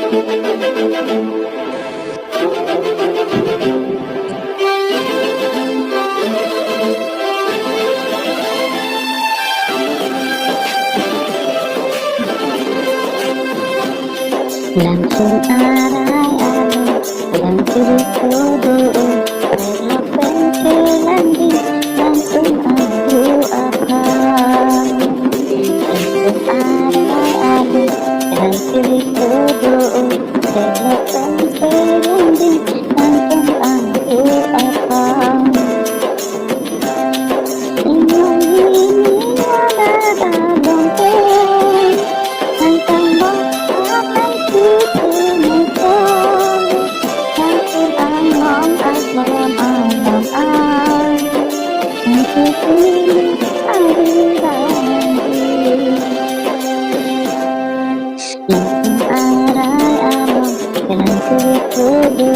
Langsung arai-arai yang dituduh elok pencelanding langsung aku apa langsung arai-arai yang dituduh elok pencelanding langsung aku apa ini ada dalam tentang akan kutemukan langsung alam untuk ini hari lagi langsung arai-arai dengan kudu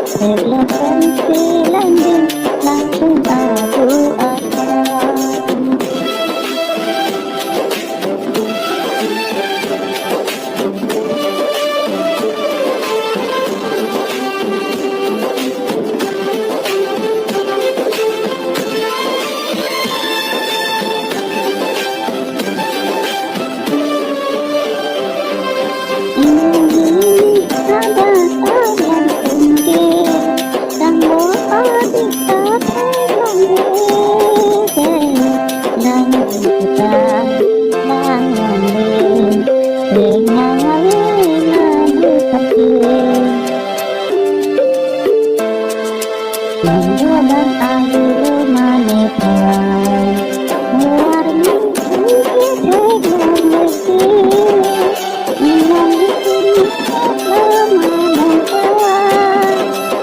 terlepas landing langsung aku akan dan aku manetai warna sedikit mengerti minum disini lama-lama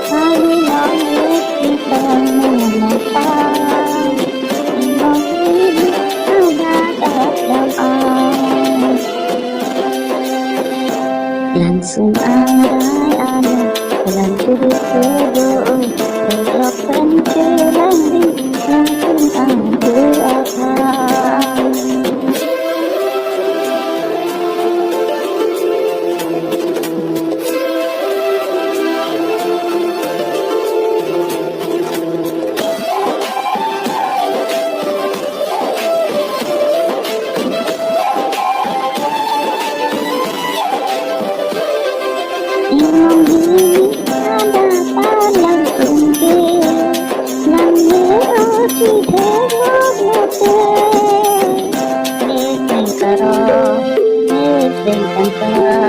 kali lalu kita mengenalkan minum ini sudah dalam langsung arai-arai dalam tubuh elok pencelanding langsung aku akan imam ini ada langsung Oci tengok mata, neseng karo, neseng kanta.